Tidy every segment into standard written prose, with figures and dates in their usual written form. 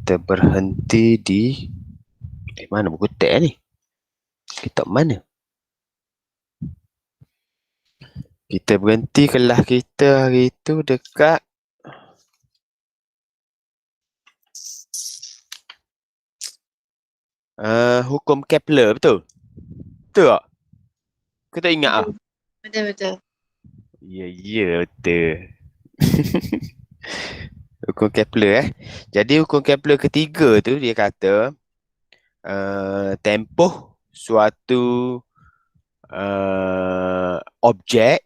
kita berhenti di mana buku teks ni? Kitab mana? Kita berhenti kelas kita hari tu dekat hukum Kepler, betul? Betul tak? Kau tak ingat ah? Betul. Ya, betul. Hukum Kepler Jadi hukum Kepler ketiga tu dia kata tempoh suatu objek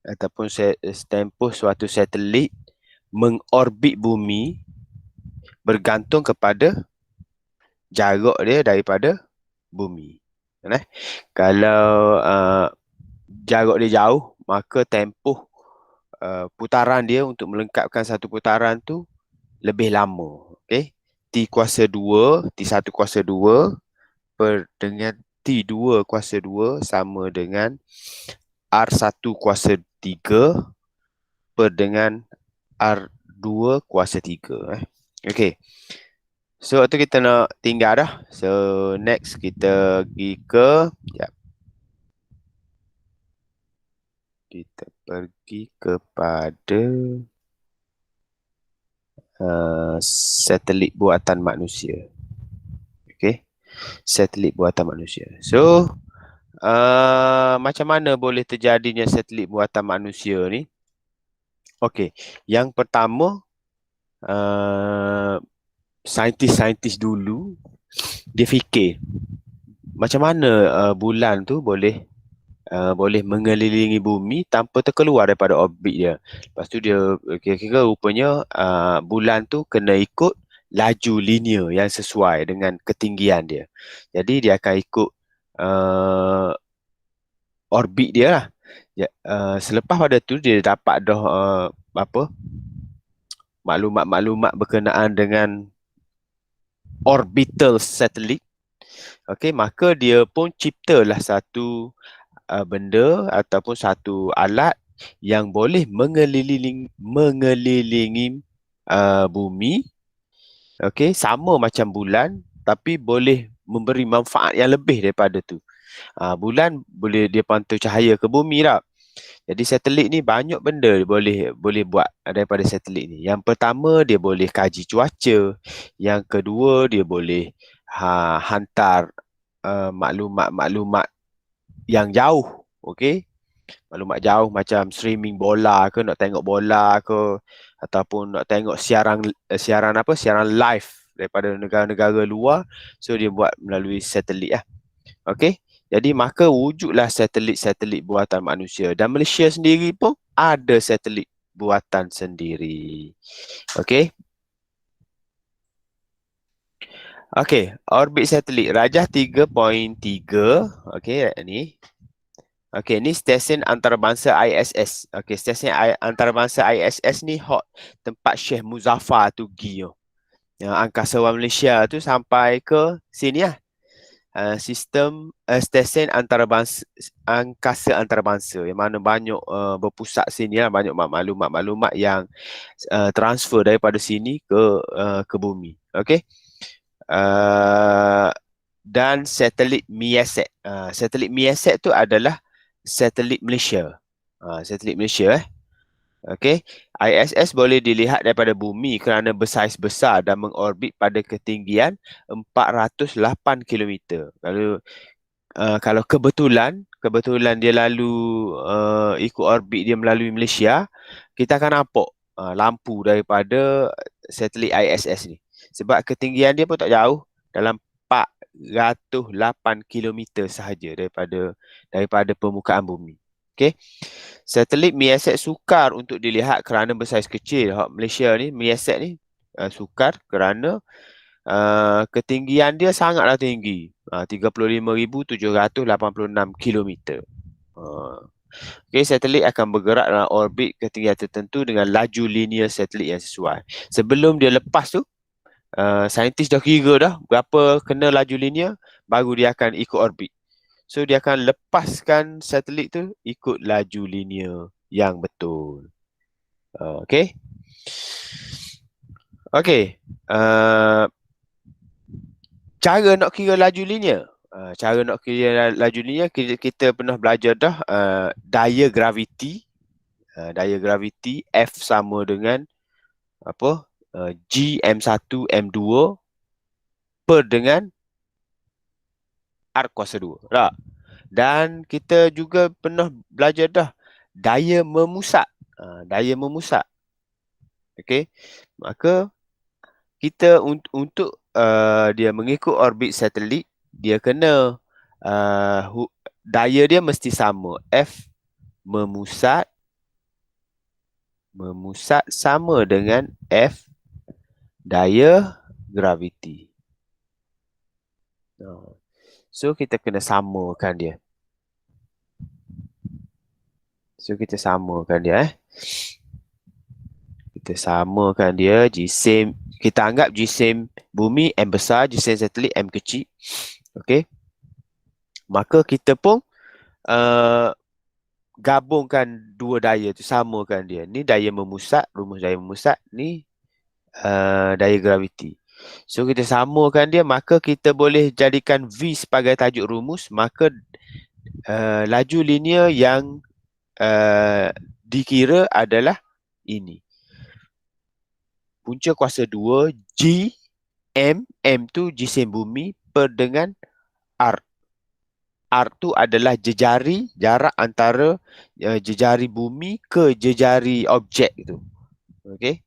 ataupun tempoh suatu satelit mengorbit bumi bergantung kepada jarak dia daripada bumi. Kalau jarak dia jauh, maka tempoh putaran dia untuk melengkapkan satu putaran tu lebih lama. Okay? T kuasa 2, T1 kuasa 2 dengan T2 kuasa 2 sama dengan R1 kuasa 3 dengan R2 kuasa 3. Okay. So, tu kita nak tinggal dah. So, next kita pergi ke kita pergi kepada satelit buatan manusia. Okay. Satelit buatan manusia. So, macam mana boleh terjadinya satelit buatan manusia ni? Okay. Yang pertama, saintis-saintis dulu, dia fikir macam mana bulan tu boleh mengelilingi bumi tanpa terkeluar daripada orbit dia. Lepas tu dia kira-kira rupanya bulan tu kena ikut laju linear yang sesuai dengan ketinggian dia. Jadi dia akan ikut orbit dia lah. Selepas pada tu dia dapat dah maklumat-maklumat berkenaan dengan orbital satellite. Okey, maka dia pun ciptalah satu benda ataupun satu alat yang boleh mengelilingi bumi. Okey, sama macam bulan tapi boleh memberi manfaat yang lebih daripada tu. Bulan boleh dia pantau cahaya ke bumi tak? Jadi satelit ni banyak benda boleh buat daripada satelit ni. Yang pertama dia boleh kaji cuaca. Yang kedua dia boleh hantar maklumat-maklumat yang jauh. Okey. Maklumat jauh macam streaming bola ke, nak tengok bola ke, ataupun nak tengok siaran live daripada negara-negara luar. So dia buat melalui satelit lah. Okey. Jadi maka wujudlah satelit-satelit buatan manusia. Dan Malaysia sendiri pun ada satelit buatan sendiri. Okey. Okey, orbit satelit Rajah 3.3. Okey, ni. Okey, ni stesen antarabangsa ISS. Okey, stesen antarabangsa ISS ni hot tempat Syekh Muzaffar tu pergi. Yang angkasawan Malaysia tu sampai ke sini lah. Sistem stesen angkasa antarabangsa yang mana banyak berpusat sini lah, banyak maklumat-maklumat yang transfer daripada sini ke bumi. Okey. Dan satelit MEASAT. Satelit MEASAT tu adalah satelit Malaysia. Satelit Malaysia Okey. ISS boleh dilihat daripada bumi kerana bersaiz besar dan mengorbit pada ketinggian 408 km. Kalau kebetulan dia lalu ikut orbit dia melalui Malaysia, kita akan nampak lampu daripada satelit ISS ni. Sebab ketinggian dia pun tak jauh, dalam 408 km sahaja daripada permukaan bumi. Okey. Satelit MEASAT sukar untuk dilihat kerana bersaiz kecil. Malaysia ni, MEASAT ni sukar kerana ketinggian dia sangatlah tinggi. 35,786 km. Okey, satelit akan bergerak dalam orbit ketinggian tertentu dengan laju linear satelit yang sesuai. Sebelum dia lepas tu, saintis dah kira dah berapa kena laju linear, baru dia akan ikut orbit. So dia akan lepaskan satelit tu ikut laju linear yang betul. Okey. Okey. Cara nak kira laju linear. Cara nak kira laju linear, kita pernah belajar dah daya graviti. Daya graviti F sama dengan apa? G M1 M2 per dengan R kuasa 2. Tak? Dan kita juga pernah belajar dah daya memusat. Daya memusat. Okey. Maka kita untuk dia mengikut orbit satelit, dia kena daya dia mesti sama. F memusat sama dengan F daya graviti. So kita kena samakan dia. So kita samakan dia Kita samakan dia jisim. Kita anggap jisim bumi M besar, jisim satelit M kecil. Okey. Maka kita pun gabungkan dua daya tu, samakan dia. Ni daya memusat, rumus daya memusat. Ni daya graviti. So kita samakan dia, maka kita boleh jadikan V sebagai tajuk rumus. Maka laju linear yang dikira adalah ini. Punca kuasa 2 G M. M tu jisim bumi per dengan R. R tu adalah jejari, jarak antara jejari bumi ke jejari objek tu. Okey.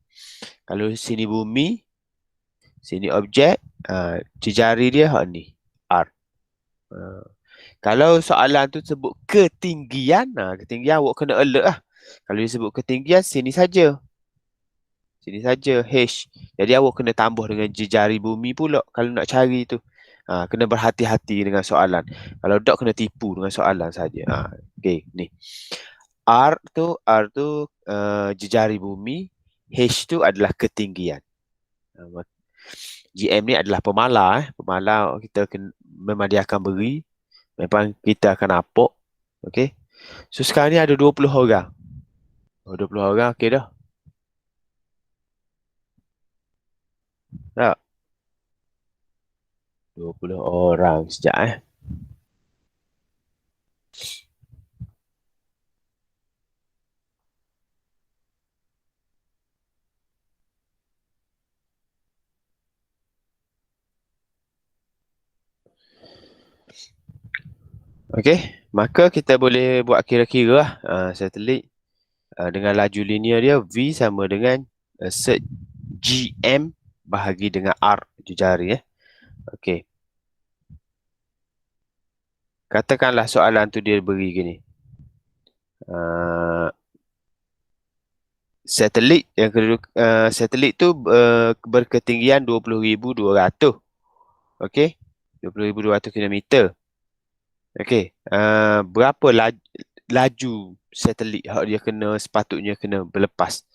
Kalau sini bumi, sini objek, jejari dia ni, R. Kalau soalan tu sebut ketinggian, ketinggian awak kena alert lah. Kalau dia sebut ketinggian, sini saja. Sini saja, H. Jadi awak kena tambah dengan jejari bumi pula kalau nak cari tu. Kena berhati-hati dengan soalan. Kalau tak, kena tipu dengan soalan saja. Okey, ni. R tu jejari bumi. H tu adalah ketinggian. GM ni adalah pemala. Pemala kita memang dia akan beri. Memang kita akan nampak. Okey. So sekarang ni ada 20 orang. 20 orang, okey dah. Tak? 20 orang sekejap Okey, maka kita boleh buat kira-kira lah. Satelit dengan laju linear dia V sama dengan set GM bahagi dengan R jejari. Okey. Katakanlah soalan tu dia beri gini. Satelit yang satelit tu berketinggian 20,200. Okey? 20,200 kilometer. Okey. Berapa laju satelit dia sepatutnya kena berlepas.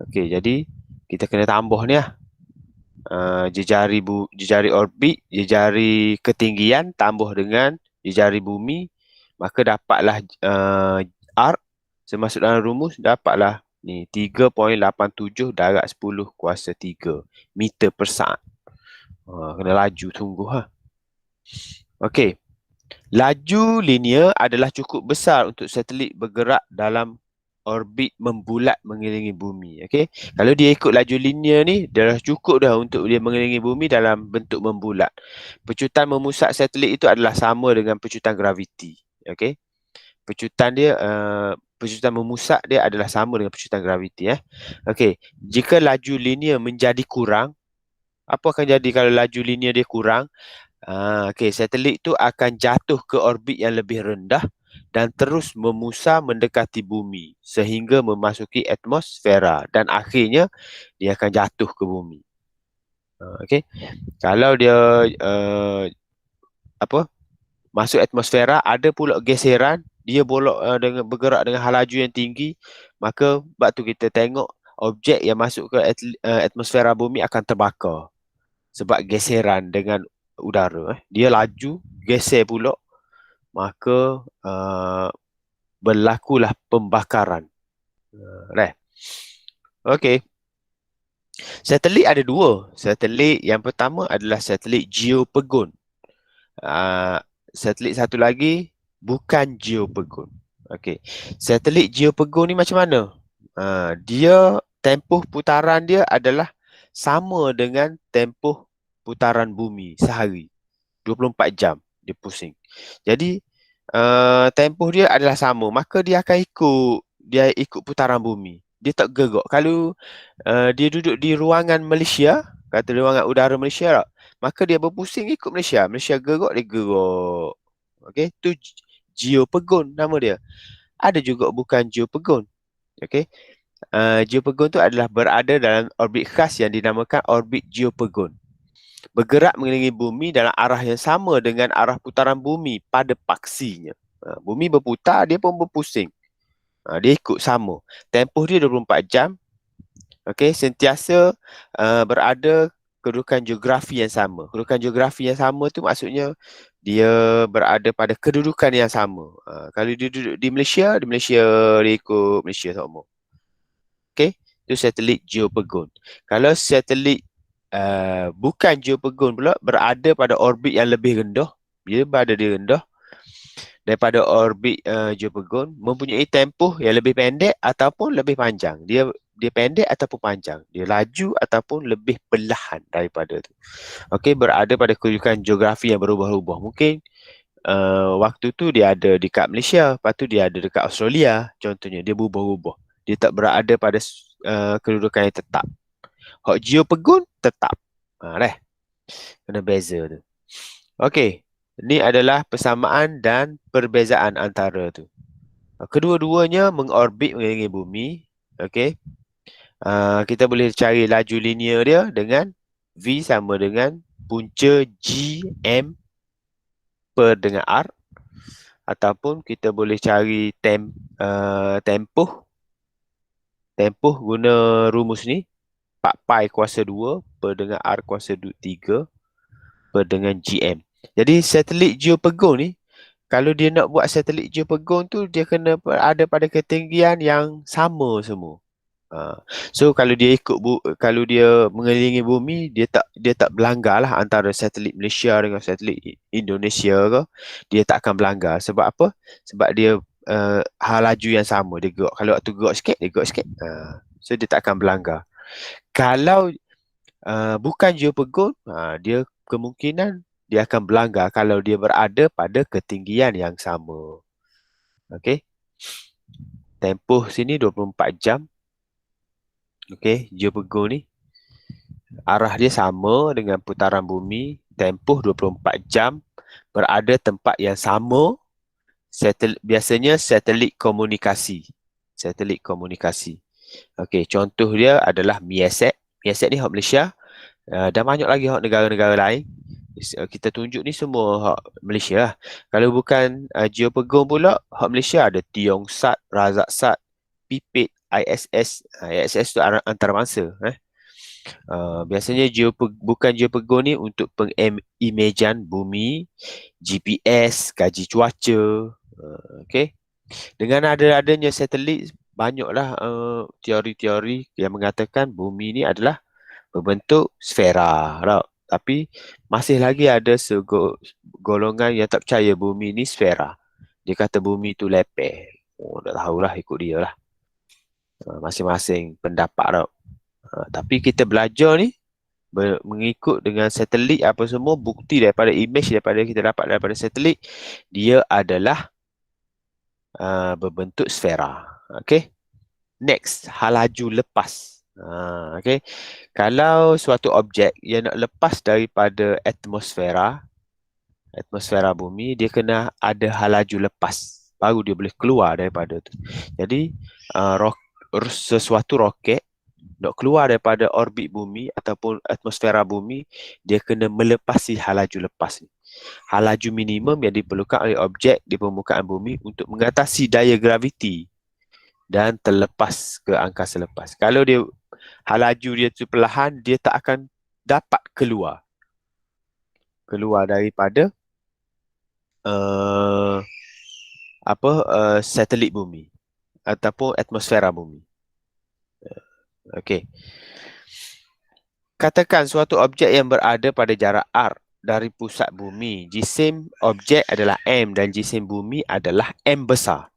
Okey, jadi kita kena tambah ni lah. Jejari orbit, jejari ketinggian tambah dengan jejari bumi, maka dapatlah R semasuk dalam rumus, dapatlah ni 3.87 darab 10 kuasa 3 meter per saat. Kena laju tunggu Okey. Laju linear adalah cukup besar untuk satelit bergerak dalam orbit membulat mengelilingi bumi. Okey. Kalau dia ikut laju linear ni, dah cukup dah untuk dia mengelilingi bumi dalam bentuk membulat. Pecutan memusat satelit itu adalah sama dengan pecutan graviti. Okey. Pecutan dia pecutan memusat dia adalah sama dengan pecutan graviti Okey. Jika laju linear menjadi kurang, apa akan jadi kalau laju linear dia kurang? Okey, satelit tu akan jatuh ke orbit yang lebih rendah dan terus memusa mendekati bumi sehingga memasuki atmosfera dan akhirnya dia akan jatuh ke bumi. Okey. Kalau dia masuk atmosfera, ada pula geseran, dia dengan bergerak dengan laju yang tinggi, maka sebab tu kita tengok objek yang masuk ke atmosfera bumi akan terbakar sebab geseran dengan udara. Dia laju, geser pula, maka berlakulah pembakaran. Okey. Satelit ada dua. Satelit yang pertama adalah satelit geopegon. Uh, Satelit satu lagi bukan geopegon. Okey. Satelit geopegon ni macam mana? Dia tempoh putaran dia adalah sama dengan tempoh putaran bumi sehari. 24 jam dia pusing. Jadi tempoh dia adalah sama, maka dia ikut putaran bumi. Dia tak gerak. Kalau dia duduk di ruangan Malaysia, kata ruangan udara Malaysia tak, maka dia berpusing ikut Malaysia. Malaysia gerak, dia gerak. Okey, tu geopegon nama dia. Ada juga bukan geopegon. Okey. Geopegon tu adalah berada dalam orbit khas yang dinamakan orbit geopegon. Bergerak mengelilingi bumi dalam arah yang sama dengan arah putaran bumi pada paksinya. Bumi berputar, dia pun berpusing. Dia ikut sama. Tempoh dia 24 jam. Okey, sentiasa berada kedudukan geografi yang sama. Kedudukan geografi yang sama tu maksudnya dia berada pada kedudukan yang sama. Kalau dia duduk di Malaysia dia ikut Malaysia sama. Okey, itu satelit geopegon. Kalau satelit bukan geopegon pula berada pada orbit yang lebih rendah, dia berada di rendah daripada orbit geopegon, mempunyai tempoh yang lebih pendek ataupun lebih panjang. Dia pendek ataupun panjang. Dia laju ataupun lebih perlahan daripada tu. Okey, berada pada kedudukan geografi yang berubah-ubah. Mungkin waktu tu dia ada dekat Malaysia, lepas tu dia ada dekat Australia. Contohnya, dia berubah-ubah. Dia tak berada pada kedudukan yang tetap. Hak geopegon tetap. Dah. Kena beza tu. Okey. Ini adalah persamaan dan perbezaan antara tu. Kedua-duanya mengorbit mengelilingi bumi. Okey. Kita boleh cari laju linear dia dengan V sama dengan punca GM per dengan R. Ataupun kita boleh cari tempoh guna rumus ni. 4 pi kuasa 2 per dengan R kuasa 3 per dengan GM. Jadi satelit geopegon ni, kalau dia nak buat satelit geopegon tu, dia kena ada pada ketinggian yang sama semua. So kalau kalau dia mengelilingi bumi, dia tak berlanggar lah antara satelit Malaysia dengan satelit Indonesia ke. Dia tak akan berlanggar. Sebab apa? Sebab dia laju yang sama. Dia gerak. Kalau waktu gerak sikit, dia gerak sikit. So dia tak akan berlanggar. Kalau bukan geopegon, dia kemungkinan dia akan berlanggar kalau dia berada pada ketinggian yang sama. Okey. Tempoh sini 24 jam. Okey, geopegon ni arah dia sama dengan putaran bumi, tempoh 24 jam, berada tempat yang sama. Biasanya satelit komunikasi. Satelit komunikasi. Okey, contoh dia adalah MIASAT. MIASAT ni hak Malaysia. Dan banyak lagi hak negara-negara lain. Kita tunjuk ni semua hak Malaysia lah. Kalau bukan geopegon pula, hak Malaysia ada Tiyongsat, Razaksat, Pipit, ISS. ISS tu antarabangsa. Biasanya bukan geopegon ni untuk pengimejan bumi, GPS, kaji cuaca. Okey. Dengan adanya satelit, banyaklah teori-teori yang mengatakan bumi ni adalah berbentuk sfera. Tak? Tapi masih lagi ada golongan yang tak percaya bumi ni sfera. Dia kata bumi tu lepeh. Tak tahulah, ikut dia lah. Masing-masing pendapat. Tak? Tapi kita belajar ni mengikut dengan satelit apa semua, bukti daripada image daripada kita dapat daripada satelit, dia adalah berbentuk sfera. Okay. Next, halaju lepas. Okay. Kalau suatu objek yang nak lepas daripada atmosfera bumi, dia kena ada halaju lepas. Baru dia boleh keluar daripada tu. Jadi, sesuatu roket nak keluar daripada orbit bumi ataupun atmosfera bumi, dia kena melepasi halaju lepas ni. Halaju minimum yang diperlukan oleh objek di permukaan bumi untuk mengatasi daya graviti dan terlepas ke angkasa lepas. Kalau halaju dia tu perlahan, dia tak akan dapat keluar daripada satelit bumi ataupun atmosfera bumi. Okey. katakan suatu objek yang berada pada jarak r dari pusat bumi. Jisim objek adalah M dan jisim bumi adalah M besar.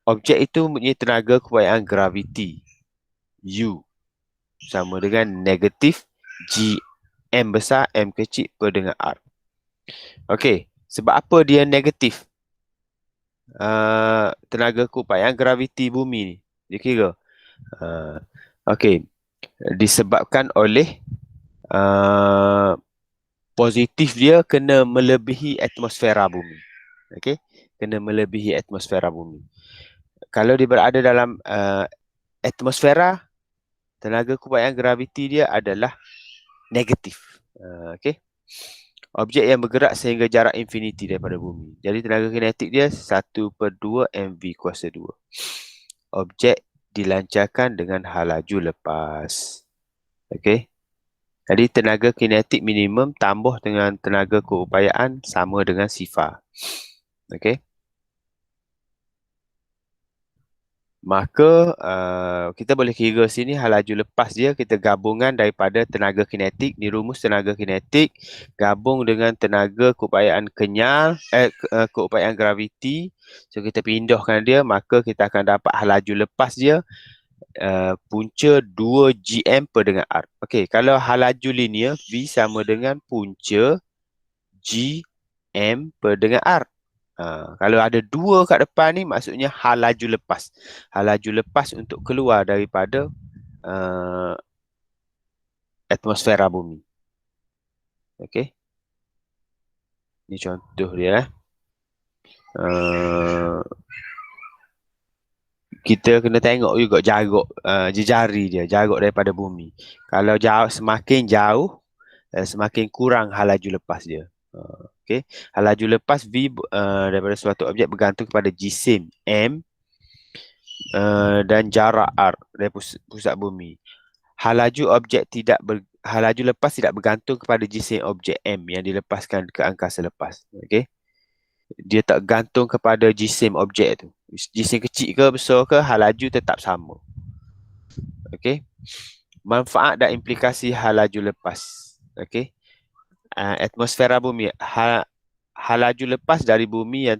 Objek itu mempunyai tenaga keupayaan graviti U sama dengan negatif G M besar M kecil per dengan R. Okey, sebab apa dia negatif? Tenaga keupayaan graviti bumi ni. Dia kira. Okey, disebabkan oleh positif dia kena melebihi atmosfera bumi. Okey, kena melebihi atmosfera bumi. Kalau dia berada dalam atmosfera, tenaga keupayaan graviti dia adalah negatif. Okey. Objek yang bergerak sehingga jarak infiniti daripada bumi. Jadi tenaga kinetik dia 1/2 mv kuasa 2. Objek dilancarkan dengan halaju lepas. Okey. Jadi tenaga kinetik minimum tambah dengan tenaga keupayaan sama dengan sifar. Okey. Maka kita boleh kira sini halaju lepas dia kita gabungan daripada tenaga kinetik. Ni rumus tenaga kinetik gabung dengan tenaga keupayaan kenyal, keupayaan graviti. So kita pindahkan dia, maka kita akan dapat halaju lepas dia punca 2 gm per dengan r. Okey, kalau halaju linear V sama dengan punca gm per dengan r. Kalau ada 2 kat depan ni maksudnya halaju lepas. Halaju lepas untuk keluar daripada atmosfera bumi. Okey. Ni contoh dia. Kita kena tengok juga jarak jejari dia, jarak daripada bumi. Kalau jauh, semakin jauh, semakin kurang halaju lepas dia. Okey, halaju lepas V daripada suatu objek bergantung kepada jisim M dan jarak R dari pusat bumi. Halaju lepas tidak bergantung kepada jisim objek M yang dilepaskan ke angkasa lepas. Okey. Dia tak gantung kepada jisim objek tu. Jisim kecil ke besar ke, halaju tetap sama. Okey. Manfaat dan implikasi halaju lepas. Okey. Atmosfera bumi, halaju lepas dari bumi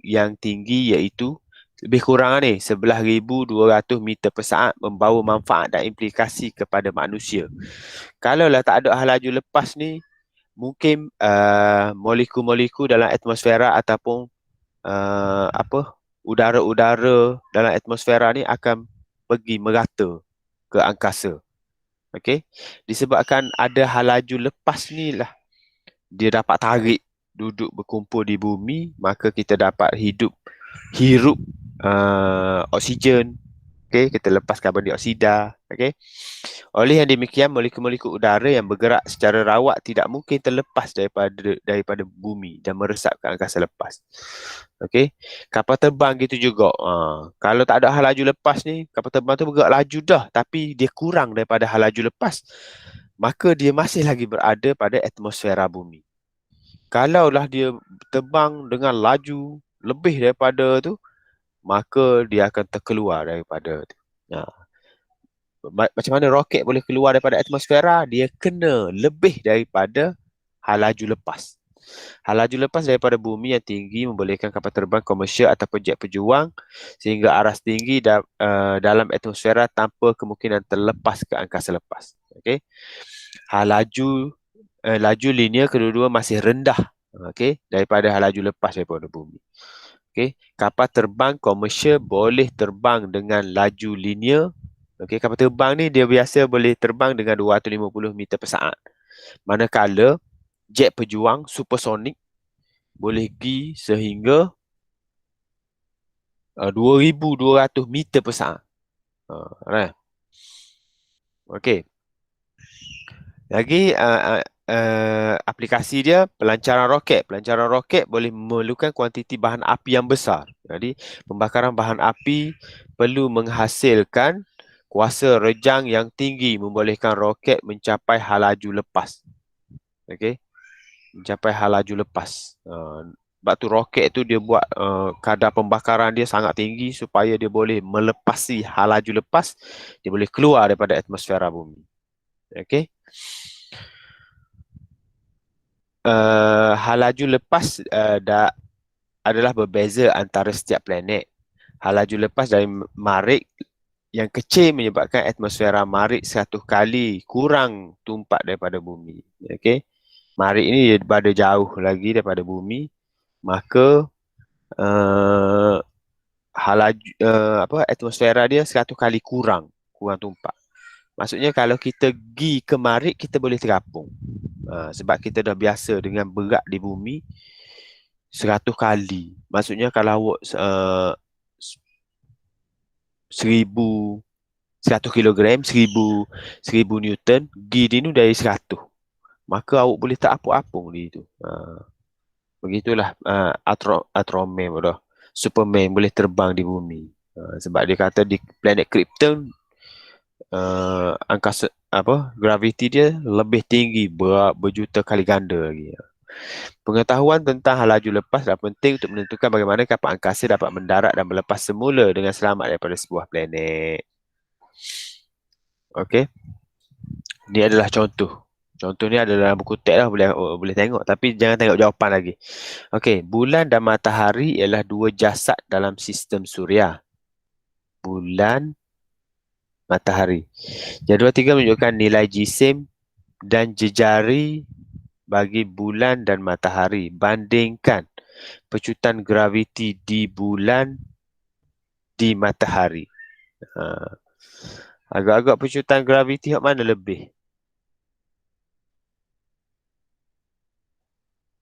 yang tinggi iaitu lebih kurang ni 11,200 meter per saat membawa manfaat dan implikasi kepada manusia. Kalaulah tak ada halaju lepas ni, mungkin molekul-molekul dalam atmosfera ataupun udara-udara dalam atmosfera ni akan pergi merata ke angkasa. Okey, disebabkan ada halaju lepas ni lah dia dapat tarik duduk berkumpul di bumi, maka kita dapat hirup oksigen. Okey, kita lepas karbon dioksida. Okey. Oleh yang demikian, molekul-molekul udara yang bergerak secara rawat tidak mungkin terlepas daripada bumi dan meresap ke angkasa lepas. Okey. Kapal terbang gitu juga. Kalau tak ada halaju lepas ni, kapal terbang tu bergerak laju dah, tapi dia kurang daripada halaju lepas, maka dia masih lagi berada pada atmosfera bumi. Kalaulah dia terbang dengan laju lebih daripada tu, maka dia akan terkeluar daripada tu. Macam mana roket boleh keluar daripada atmosfera? Dia kena lebih daripada halaju lepas. Halaju lepas daripada bumi yang tinggi membolehkan kapal terbang komersial ataupun jet pejuang sehingga aras tinggi dalam atmosfera tanpa kemungkinan terlepas ke angkasa lepas. Okey. Laju linear kedua-dua masih rendah, okey, daripada halaju lepas daripada bumi. Okey, kapal terbang komersial boleh terbang dengan laju linear. Okey, kapal terbang ni dia biasa boleh terbang dengan 250 meter per saat. Manakala jet pejuang supersonik boleh pergi sehingga 2,200 meter per saat. Okey. Lagi aplikasi dia pelancaran roket. Pelancaran roket boleh memerlukan kuantiti bahan api yang besar. Jadi pembakaran bahan api perlu menghasilkan kuasa rejang yang tinggi membolehkan roket mencapai halaju lepas. Okey. Mencapai halaju lepas. Sebab tu roket tu dia buat kadar pembakaran dia sangat tinggi supaya dia boleh melepasi halaju lepas, dia boleh keluar daripada atmosfera bumi. Okey. hal laju lepas adalah berbeza antara setiap planet. Hal laju lepas dari Marikh yang kecil menyebabkan atmosfera Marikh 100 kali kurang tumpak daripada bumi. Okey. Marikh ini berada jauh lagi daripada bumi, maka hal laju, atmosfera dia 100 kali kurang tumpak. Maksudnya kalau kita pergi ke Marikh, kita boleh terapung. Sebab kita dah biasa dengan berat di bumi 100 kali. Maksudnya kalau awak 1,000 kilogram, 1,000 Newton, pergi di ni dari 100. Maka awak boleh tak apung-apung di itu. Begitulah Ultraman dah. Superman boleh terbang di bumi. Sebab dia kata di planet Krypton angkasa graviti dia lebih tinggi berjuta kali ganda lagi. Pengetahuan tentang hal laju lepas adalah penting untuk menentukan bagaimana kapal angkasa dapat mendarat dan melepas semula dengan selamat daripada sebuah planet. Okey. Ini adalah contoh. Contoh ni ada dalam buku teks lah, boleh tengok, tapi jangan tengok jawapan lagi. Okey, bulan dan matahari ialah dua jasad dalam sistem suria. Bulan, matahari. Jadual 3 menunjukkan nilai jisim dan jejari bagi bulan dan matahari. Bandingkan pecutan graviti di bulan di matahari. Agak-agak pecutan graviti hak mana lebih?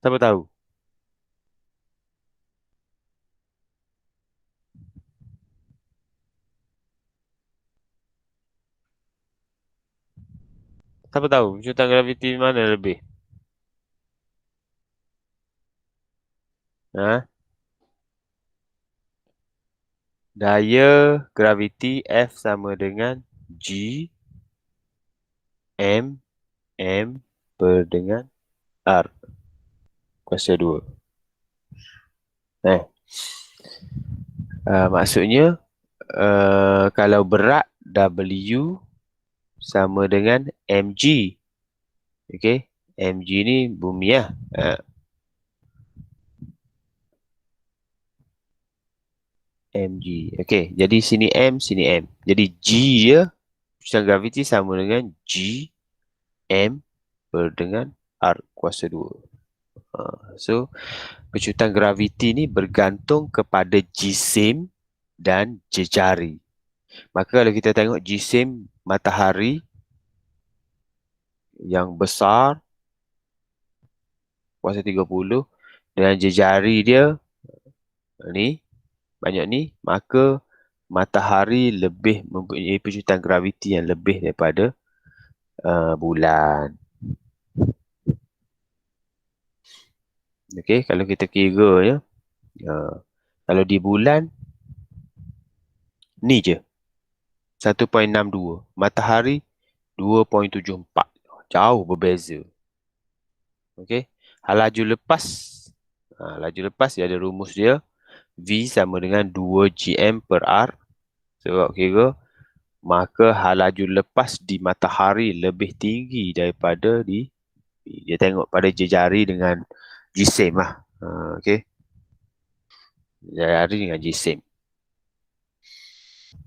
Siapa tahu? Siapa tahu pecutan graviti mana lebih? Ha? Daya graviti F sama dengan G M per dengan R kuasa 2. Maksudnya kalau berat W sama dengan mg. Okey, mg ni bumi lah. mg. Okey, jadi sini m, sini m. Jadi g je pecutan graviti sama dengan g m per dengan r kuasa 2. So pecutan graviti ni bergantung kepada jisim dan jejari. Maka kalau kita tengok jisim matahari yang besar kuasa 30 dengan jejari dia ni banyak ni, maka matahari lebih mempunyai pecutan graviti yang lebih daripada bulan. Okey, kalau kita kira ya, kalau di bulan ni je 1.62, matahari 2.74. Jauh berbeza. Okey, laju lepas dia ada rumus dia, V sama dengan 2 GM per R. Sebab kira, maka laju lepas di matahari lebih tinggi daripada dia tengok pada jejari dengan jisim lah. Okey, jejari dengan jisim.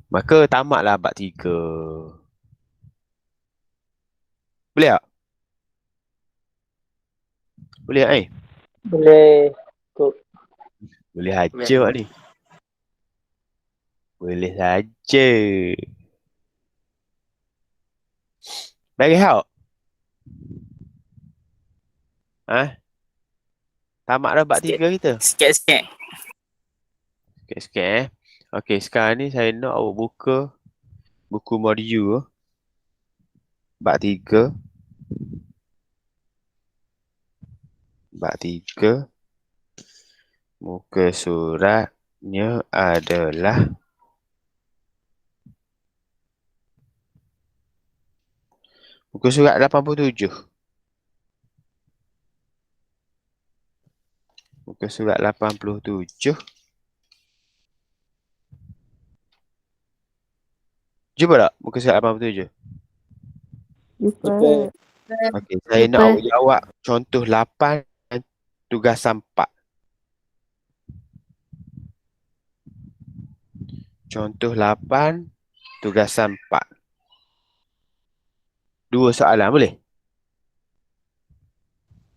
Maka tamatlah bab 3. Boleh tak? Boleh tak Boleh. Boleh aja Pak ni. Boleh saja. Bagi help. Tamat dah bab 3 kita. Sikit-sikit. Sikit-sikit Okey, sekarang ni saya nak awak buka buku modul bab 3. Bab 3. Muka suratnya adalah muka surat 87. Muka surat 87. Jumpa tak muka surat 87? Jumpa. Okey, saya nak awak jawab contoh 8 dan tugasan 4. Contoh 8, tugasan 4. Dua soalan boleh?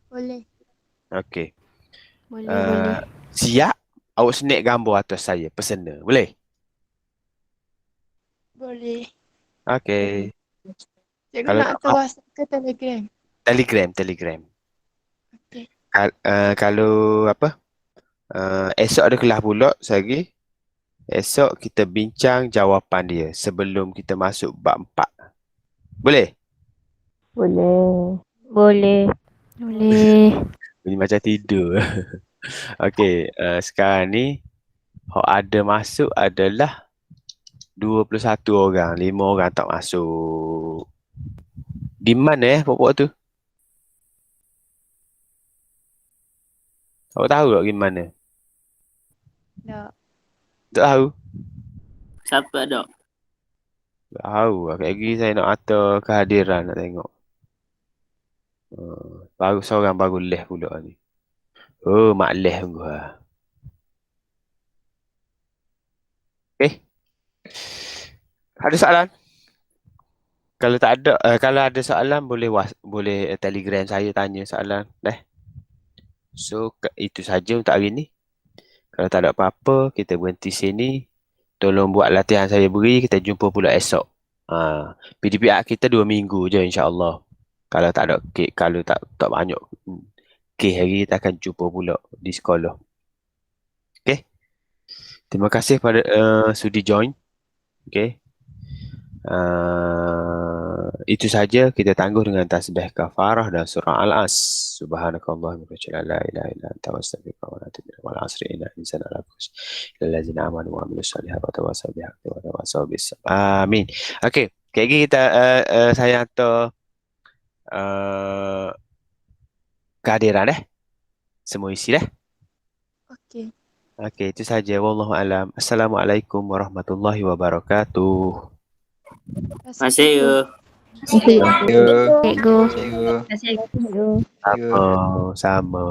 Boleh. Okey. Boleh. Siap? Awak snap gambar atas saya, personal. Boleh? Boleh. Okey. Cikgu Kalau nak hantar WhatsApp ke Telegram? Telegram. Okey. Kalau apa? Esok ada kelas pula lagi. Esok kita bincang jawapan dia sebelum kita masuk bab 4. Boleh? Boleh. Ini macam tidur. Okey, sekarang ni hok ada masuk adalah 21 orang, 5 orang tak masuk. Di mana pokok tu? Awak tahu tak di mana? Tak. Tak tahu. Siapa dok? Tak tahu. Lagi saya nak atur kehadiran nak tengok. Baru seorang baru leh pula ni. Oh, mak leh tunggu lah. Okay. Ada soalan? Kalau tak ada, kalau ada soalan boleh Telegram saya tanya soalan. So itu saja untuk hari ni. Kalau tak ada apa-apa, kita berhenti sini. Tolong buat latihan saya beri, kita jumpa pula esok. PDPR kita 2 minggu je insya-Allah. Kalau tak ada kalau tak banyak hari kita akan jumpa pula di sekolah. Okay. Terima kasih pada sudi join. Okay. Itu saja, kita tangguh dengan tasbih kafarah dan surah Al-As. Subhanakallahumma wa bihamdika la ilaha illa anta astaghfiruka wa atubu ilaik. Wal 'asri innal insana lafi lillazina amanu wa amilus solihati wa tawassaw bil haqqi wa tawassaw bis sabr. Amin. Okey, lagi kita saya hantar kehadiran semua isi Okey. Okey, itu saja. Wallahu alam. Assalamualaikum warahmatullahi wabarakatuh. Masih ya. Cikgu. Sama.